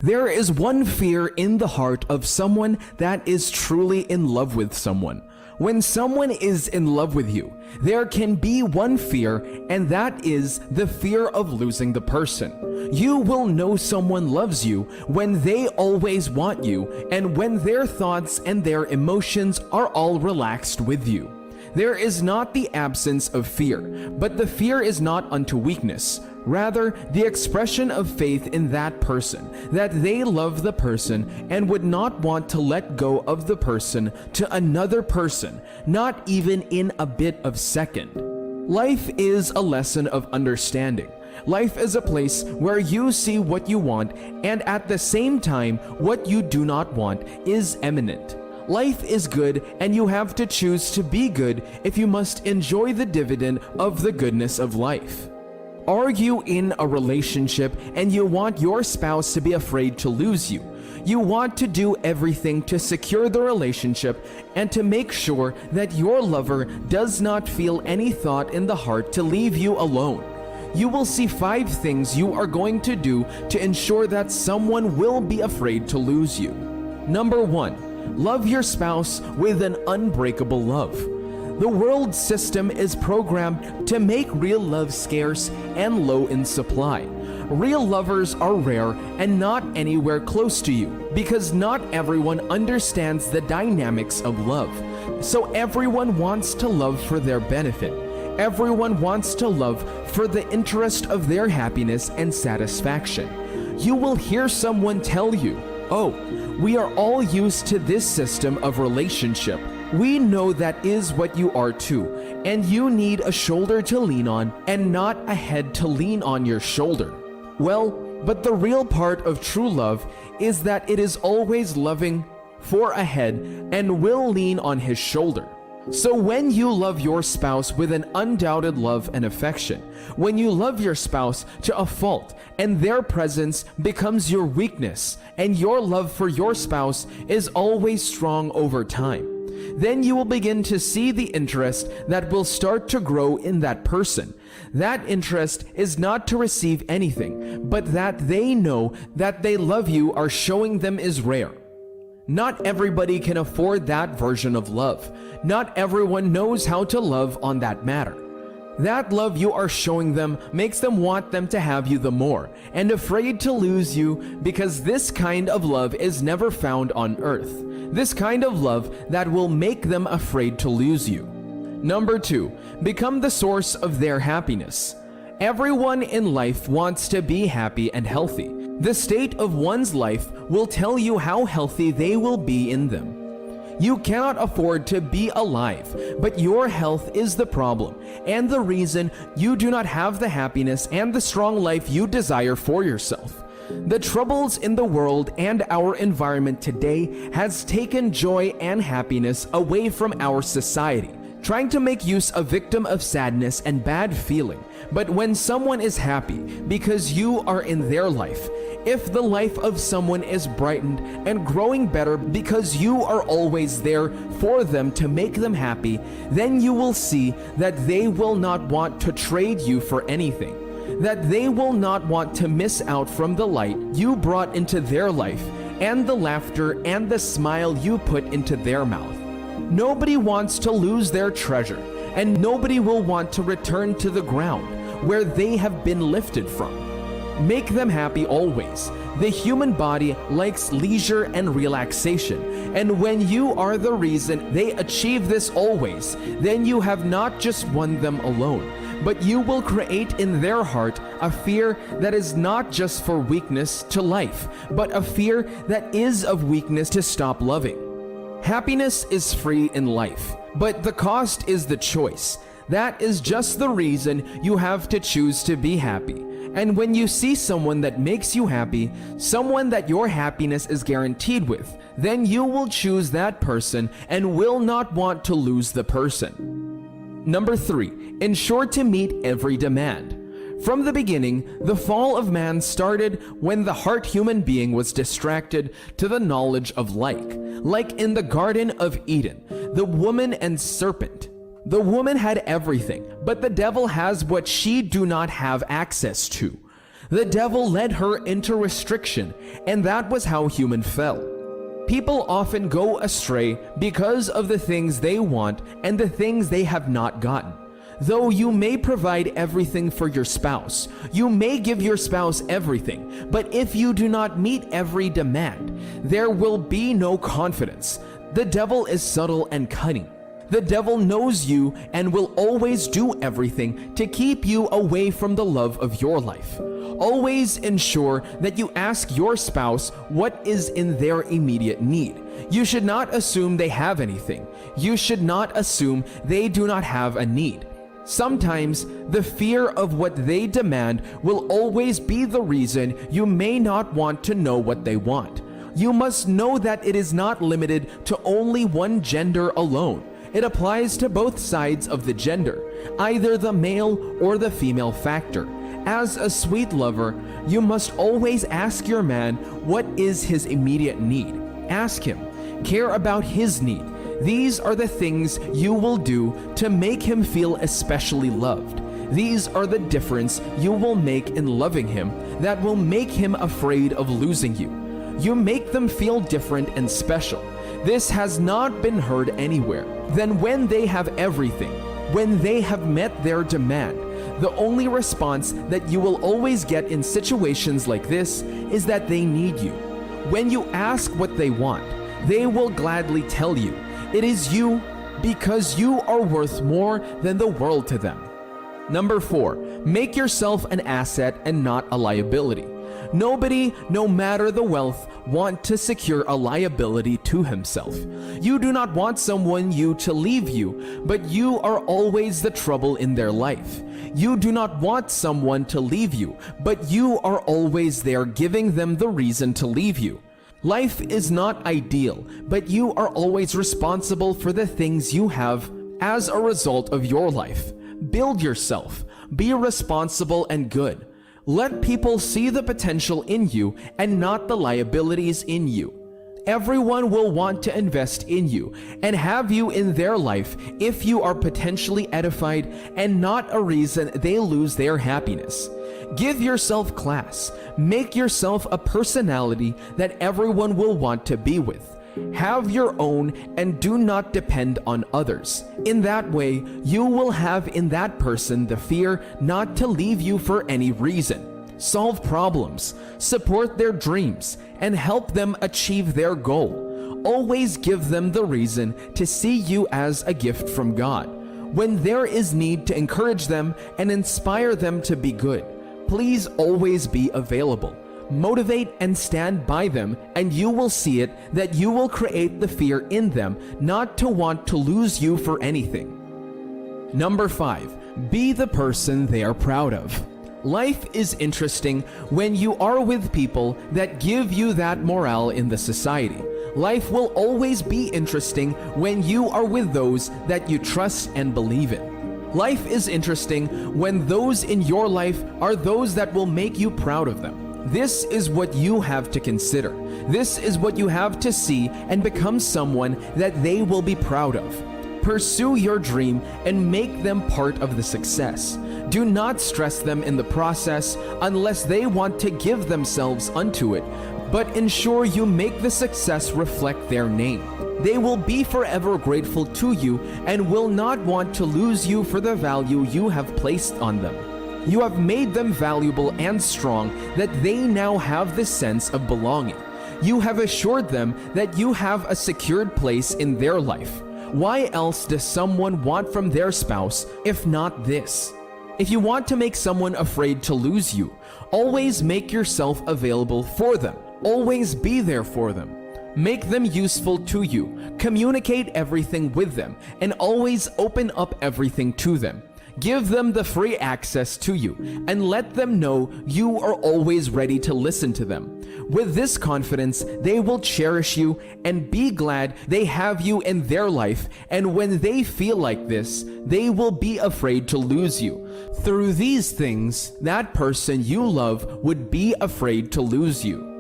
There is one fear in the heart of someone that is truly in love with someone. When someone is in love with you, there can be one fear, and that is the fear of losing the person. You will know someone loves you when they always want you and when their thoughts and their emotions are all relaxed with you. There is not the absence of fear, but the fear is not unto weakness. Rather, the expression of faith in that person, that they love the person and would not want to let go of the person to another person, not even in a bit of second. Life is a lesson of understanding. Life is a place where you see what you want, and at the same time, what you do not want is eminent. Life is good, and you have to choose to be good if you must enjoy the dividend of the goodness of life. Are you in a relationship and you want your spouse to be afraid to lose you? You want to do everything to secure the relationship and to make sure that your lover does not feel any thought in the heart to leave you alone. You will see 5 things you are going to do to ensure that someone will be afraid to lose you. Number 1, love your spouse with an unbreakable love. The world system is programmed to make real love scarce and low in supply. Real lovers are rare and not anywhere close to you because not everyone understands the dynamics of love. So everyone wants to love for their benefit. Everyone wants to love for the interest of their happiness and satisfaction. You will hear someone tell you, "Oh, we are all used to this system of relationship. We know that is what you are too, and you need a shoulder to lean on and not a head to lean on your shoulder." Well, but the real part of true love is that it is always loving for a head and will lean on his shoulder. So when you love your spouse with an undoubted love and affection, when you love your spouse to a fault and their presence becomes your weakness and your love for your spouse is always strong over time, then you will begin to see the interest that will start to grow in that person. That interest is not to receive anything, but that they know that they love you are showing them is rare. Not everybody can afford that version of love. Not everyone knows how to love on that matter. That love you are showing them makes them want them to have you the more, and afraid to lose you because this kind of love is never found on earth. This kind of love that will make them afraid to lose you. Number 2, become the source of their happiness. Everyone in life wants to be happy and healthy. The state of one's life will tell you how healthy they will be in them. You cannot afford to be alive, but your health is the problem and the reason you do not have the happiness and the strong life you desire for yourself. The troubles in the world and our environment today has taken joy and happiness away from our society, trying to make you a victim of sadness and bad feeling. But when someone is happy because you are in their life, if the life of someone is brightened and growing better because you are always there for them to make them happy, then you will see that they will not want to trade you for anything, that they will not want to miss out from the light you brought into their life and the laughter and the smile you put into their mouth. Nobody wants to lose their treasure, and nobody will want to return to the ground where they have been lifted from. Make them happy always. The human body likes leisure and relaxation, and when you are the reason they achieve this always, then you have not just won them alone, but you will create in their heart a fear that is not just for weakness to life, but a fear that is of weakness to stop loving. Happiness is free in life, but the cost is the choice. That is just the reason you have to choose to be happy. And when you see someone that makes you happy, someone that your happiness is guaranteed with, then you will choose that person and will not want to lose the person. Number 3, ensure to meet every demand. From the beginning, the fall of man started when the heart human being was distracted to the knowledge of like in the Garden of Eden, the woman and serpent. The woman had everything, but the devil has what she do not have access to. The devil led her into restriction, and that was how human fell. People often go astray because of the things they want and the things they have not gotten. Though you may provide everything for your spouse, you may give your spouse everything, but if you do not meet every demand, there will be no confidence. The devil is subtle and cunning. The devil knows you and will always do everything to keep you away from the love of your life. Always ensure that you ask your spouse what is in their immediate need. You should not assume they have anything. You should not assume they do not have a need. Sometimes the fear of what they demand will always be the reason you may not want to know what they want. You must know that it is not limited to only one gender alone. It applies to both sides of the gender, either the male or the female factor. As a sweet lover, you must always ask your man what is his immediate need. Ask him. Care about his need. These are the things you will do to make him feel especially loved. These are the difference you will make in loving him that will make him afraid of losing you. You make them feel different and special. This has not been heard anywhere. Then when they have everything, when they have met their demand, the only response that you will always get in situations like this is that they need you. When you ask what they want, they will gladly tell you. It is you because you are worth more than the world to them. Number 4, make yourself an asset and not a liability. Nobody, no matter the wealth, want to secure a liability to himself. You do not want someone to leave you, but you are always the trouble in their life. You do not want someone to leave you, but you are always there giving them the reason to leave you. Life is not ideal, but you are always responsible for the things you have as a result of your life. Build yourself. Be responsible and good. Let people see the potential in you and not the liabilities in you. Everyone will want to invest in you and have you in their life if you are potentially edified and not a reason they lose their happiness. Give yourself class. Make yourself a personality that everyone will want to be with. Have your own and do not depend on others. In that way, you will have in that person the fear not to leave you for any reason. Solve problems, support their dreams, and help them achieve their goal. Always give them the reason to see you as a gift from God. When there is need to encourage them and inspire them to be good, please always be available. Motivate and stand by them, and you will see it that you will create the fear in them not to want to lose you for anything. Number 5, be the person they are proud of. Life is interesting when you are with people that give you that morale in the society. Life will always be interesting when you are with those that you trust and believe in. Life is interesting when those in your life are those that will make you proud of them. This is what you have to consider. This is what you have to see and become someone that they will be proud of. Pursue your dream and make them part of the success. Do not stress them in the process unless they want to give themselves unto it, but ensure you make the success reflect their name. They will be forever grateful to you and will not want to lose you for the value you have placed on them. You have made them valuable and strong that they now have the sense of belonging. You have assured them that you have a secured place in their life. Why else does someone want from their spouse if not this? If you want to make someone afraid to lose you, always make yourself available for them. Always be there for them. Make them useful to you. Communicate everything with them and always open up everything to them. Give them the free access to you and let them know you are always ready to listen to them. With this confidence, they will cherish you and be glad they have you in their life, and when they feel like this, they will be afraid to lose you. Through these things, that person you love would be afraid to lose you.